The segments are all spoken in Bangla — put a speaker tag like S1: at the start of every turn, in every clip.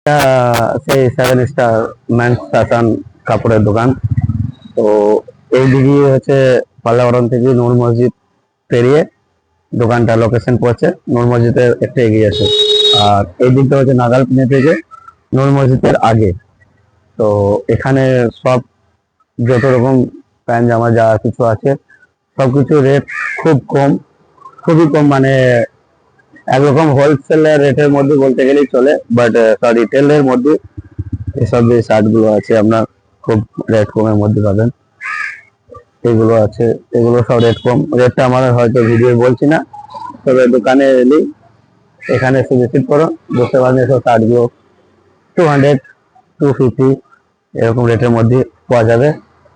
S1: সেই 7 স্টার মেন্স ফ্যাশন কাপড়ের দোকান। তো এই দিকে হচ্ছে পাল্লাবরণ থেকে নূর মসজিদ পেরিয়ে দোকানটা লোকেশন পড়ছে নূর মসজিদের একটু এগিয়ে আছে। আর এই দিকটা হচ্ছে নাগালপুনে থেকে নূর মসজিদের আগে। তো এখানে সব যত রকম প্যান্ট জামা যা কিছু আছে সবকিছু রেট খুব কম, খুবই কম, মানে একরকম হোলসেলের রেটের মধ্যে বলতে গেলেই চলে, বাট রিটেলের মধ্যে এসব যে শার্ট গুলো আছে আপনার খুব রেট কমের মধ্যে পাবেন। এগুলো আছে, এগুলো সব রেট কম, রেটটা আমার হয়তো ভিডিও বলছি না, তবে দোকানে এলেই এখানে এসে ভিজিট করো, বুঝতে পারবেন এসব শার্ট গুলো 200, 250 এরকম রেটের মধ্যে পাওয়া যাবে।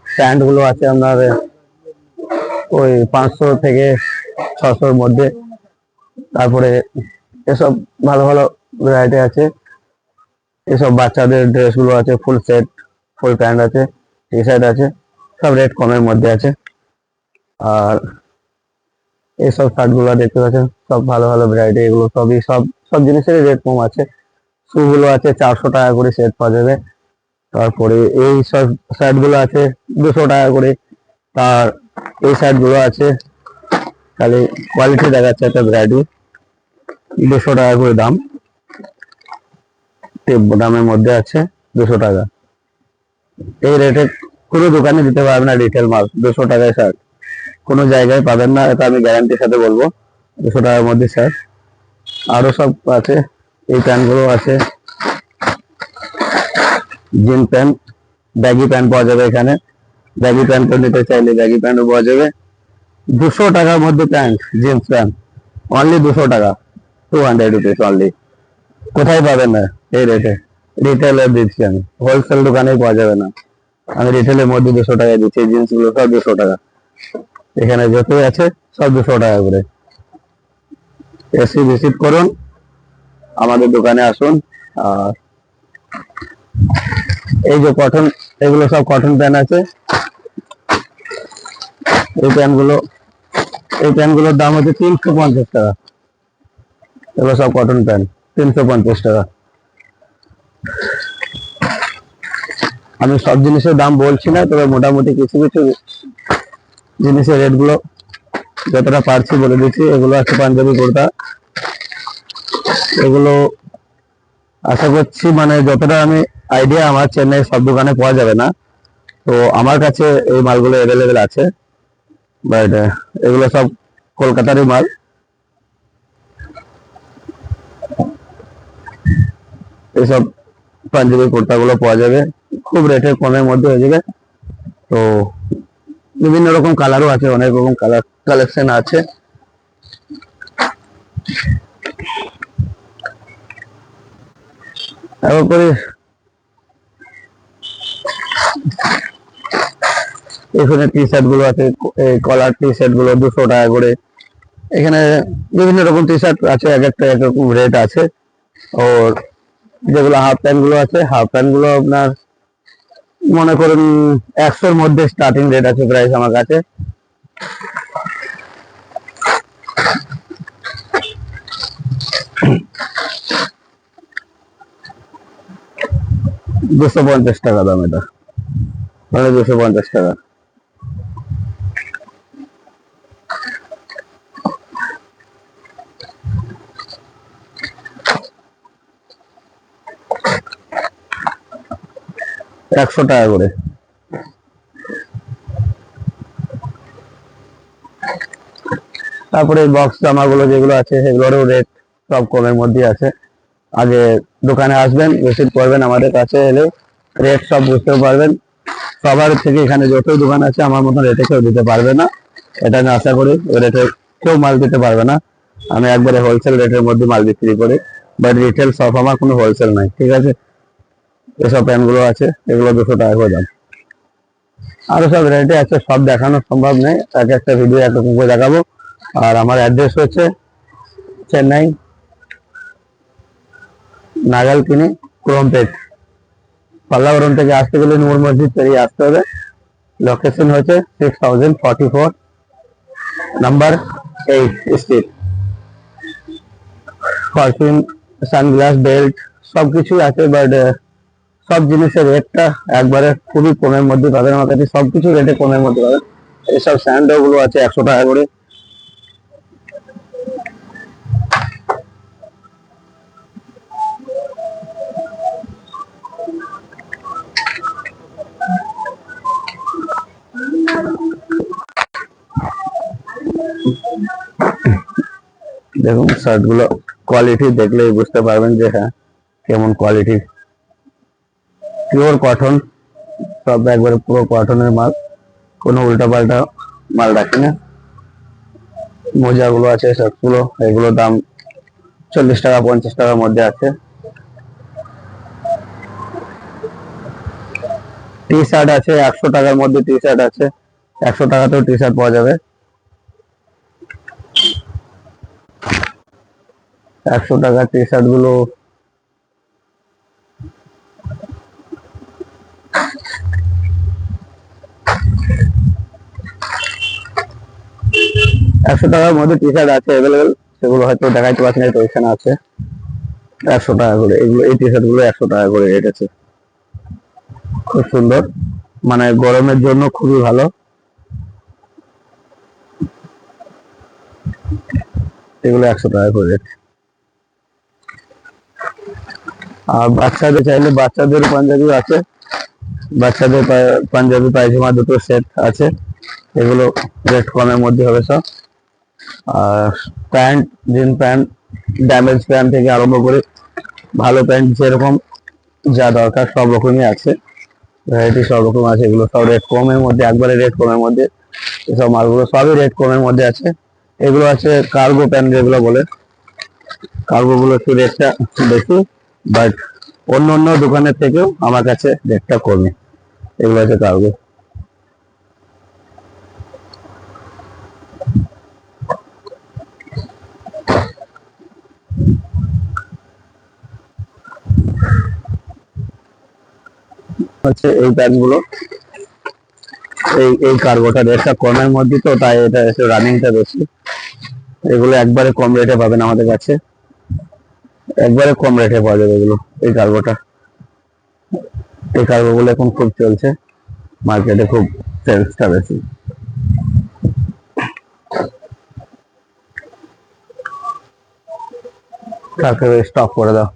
S1: প্যান্ট গুলো আছে আপনার ওই 500 থেকে 600-র মধ্যে। তারপরে এসব ভালো ভালো ভ্যারাইটি আছে, এসব বাচ্চাদের ড্রেস গুলো আছে, ফুল সেট, ফুল প্যান্ট আছে, টি শার্ট আছে, সব রেট কমের মধ্যে আছে। আর এইসব শার্ট গুলো দেখতে পাচ্ছেন সব ভালো ভালো ভ্যারাইটি, এগুলো সবই সব সব জিনিসেরই রেট কম আছে। শু গুলো আছে 400 টাকা করে সেট পাওয়া যাবে। তারপরে এই সব শার্ট গুলো আছে 200 টাকা করে। আর এই শার্ট গুলো আছে, খালি কোয়ালিটি দেখাচ্ছে একটা ভ্যারাইটি, 200 টাকা করে দাম, দামের মধ্যে আছে 200 টাকা। এই রেটে কোনো দোকানে দিতে পারবে না রিটেল মাল, 200 টাকায় শার্ট কোনো জায়গায় পাবেন না, এটা আমি গ্যারান্টির সাথে বলবো। 200 টাকার মধ্যে শার্ট আরো সব আছে। এই প্যান্ট গুলো আছে, জিন প্যান্ট, ব্যাগি প্যান্ট পাওয়া যাবে এখানে। ব্যাগি প্যান্ট নিতে চাইলে ব্যাগি প্যান্টও পাওয়া যাবে। 200 টাকার মধ্যে প্যান্ট, জিন্স প্যান্ট, অনলি 200 টাকা, 200 রুপিস অনলি। কোথায় পাবেন না এই রেটে? রিটেলে দিচ্ছি আমি, হোলসেল দোকানে পাওয়া যাবে না। আমি রিটেলের মধ্যে 200 টাকা দিচ্ছি, জিন্স গুলো সব 200 টাকা। এখানে যতই আছে সব 200 টাকা করে। এসে ভিজিট করুন, আমাদের দোকানে আসুন। আর এই যে কটন, এগুলো সব কটন প্যান্ট আছে। এই প্যান্টগুলোর দাম হচ্ছে 350 টাকা। এগুলো সব কটন প্যান্ট, 350 টাকা। আমি সব জিনিসের দাম বলছি না, তবে মোটামুটি কিছু কিছু জিনিসের রেট গুলো যতটা পারছি বলে দিচ্ছি। এগুলো আছে পাঞ্জাবি কুর্তা, এগুলো আশা করছি মানে যতটা আমি আইডিয়া, আমার চেন্নাই সব দোকানে পাওয়া যাবে না, তো আমার কাছে এই মালগুলো অ্যাভেলেবেল আছে। বাট এগুলো সব কলকাতারই মাল। এইসব পাঞ্জাবি কুর্তা গুলো পাওয়া যাবে খুব রেটে কমের মধ্যে হয়ে যাবে। তো বিভিন্ন রকম কালারও আছে, অনেক রকম কালার কালেকশন আছে। তারপরে এখানে টি শার্ট গুলো আছে, কলার টি শার্ট গুলো 200 টাকা করে। এখানে বিভিন্ন রকম টি শার্ট আছে, এক একটা এক রকম রেট আছে। ওর যেগুলো হাফ প্যান্ট গুলো আছে, হাফ প্যান্ট গুলো আপনার মনে করুন 100-র মধ্যে স্টার্টিং রেট আছে প্রাইস আমার কাছে। $250 টাকা দাম, এটা মানে 250 টাকা। $100 টাকা করে। তারপরে বক্স জামাগুলো যেগুলো আছে সেগুলোরও রেট সব কমের মধ্যে আছে। আগে দোকানে আসবেন, ভিজিট করবেন, আমাদের কাছে এলে রেট সব বুঝতে পারবেন। সবার থেকে এখানে যত দোকান আছে আমার মতন রেটে কেউ দিতে পারবে না, এটা আমি আশা করি। রেটে কেউ মাল দিতে পারবে না, আমি একবারে হোলসেল রেটের মধ্যে মাল বিক্রি করি, বাট রিটেল সব আমার কোনো হোলসেল নাই, ঠিক আছে। এসব প্যান্টগুলো আছে, এগুলো 200 টাকা করে দাম। আরো সব ভ্যারাইটি আছে, সব দেখানো সম্ভব নেই, এক একটা ভিডিও একরকম করে দেখাবো। আর আমার অ্যাড্রেস হচ্ছে চেন্নাই নাগালকিনি ক্রোমপেট। পাল্লাবরণ থেকে আসতে গেলে নূর মসজিদ পেরিয়ে আসতে হবে। লোকেশন হচ্ছে 6044 number 8 street. Perfume, sunglass, belt, সবকিছুই আছে, বাট সব জিনিসের রেটটা একবারে খুবই কমের মধ্যে পাবেন আমার কাছে, সবকিছু রেটে কমের মধ্যে পাবেন। এইসব স্যান্ডো গুলো আছে 100 টাকা করে। দেখুন শার্ট গুলো কোয়ালিটি দেখলেই বুঝতে পারবেন যে হ্যাঁ কেমন কোয়ালিটি, পিওর কটন, সব একবারে পুরো কটনের মাল, কোনো উল্টা পাল্টা মাল রাখি না। মোজাগুলো আছে সবগুলো, এগুলো দাম 40 টাকা 50 টাকার মধ্যে আছে। টি শার্ট আছে 100 টাকার মধ্যে, টি শার্ট আছে 100 টাকাতেও টি শার্ট পাওয়া যাবে। 100 টাকার টি শার্ট গুলো 100 টাকার মধ্যে টি শার্ট আছে অ্যাভেলেবেল, সেগুলো হয়তো দেখাইতে পারছি না, তো এখানে আছে 100 টাকা করে। এগুলো এই টি শার্ট গুলো 100 টাকা করে রেট আছে, খুব সুন্দর, মানে গরমের জন্য খুবই ভালো। এগুলো 100 টাকা করে রেট। আর বাচ্চাদের চাইলে বাচ্চাদের পাঞ্জাবি আছে, বাচ্চাদের পাঞ্জাবি পায়জামা দুটো সেট আছে, এগুলো রেট কমের মধ্যে হবে সব। আর প্যান্ট, জিন প্যান্ট, ড্যামেজ প্যান্ট থেকে আরম্ভ করে ভালো প্যান্ট যেরকম যা দরকার সব রকমই আছে, ভ্যারাইটি সব রকম আছে। এগুলো সব রেট কমের মধ্যে, একবারে রেট কমের মধ্যে, এসব মালগুলো সবই রেট কমের মধ্যে আছে। এগুলো আছে কার্গো প্যান্ট যেগুলো বলে, কার্গো গুলো একটু রেটটা বেশি, বাট অন্য অন্য দোকানের থেকেও আমার কাছে রেটটা কমে। এগুলো আছে কার্গো। হচ্ছে এই প্যান্ট গুলো, এই কার্গোটা রেটটা কমের মধ্যে, তো তাই এটা এসে রানিংটা বেশি। এগুলো একবারে কম রেটে পাবেন আমাদের কাছে, একবারে কম রেটে পাওয়া যাবে এগুলো। এই কার্গোটা, এই কার্গো গুলো এখন খুব চলছে মার্কেটে, খুব সেলসটা বেশি। তাকে স্টপ করে দাও।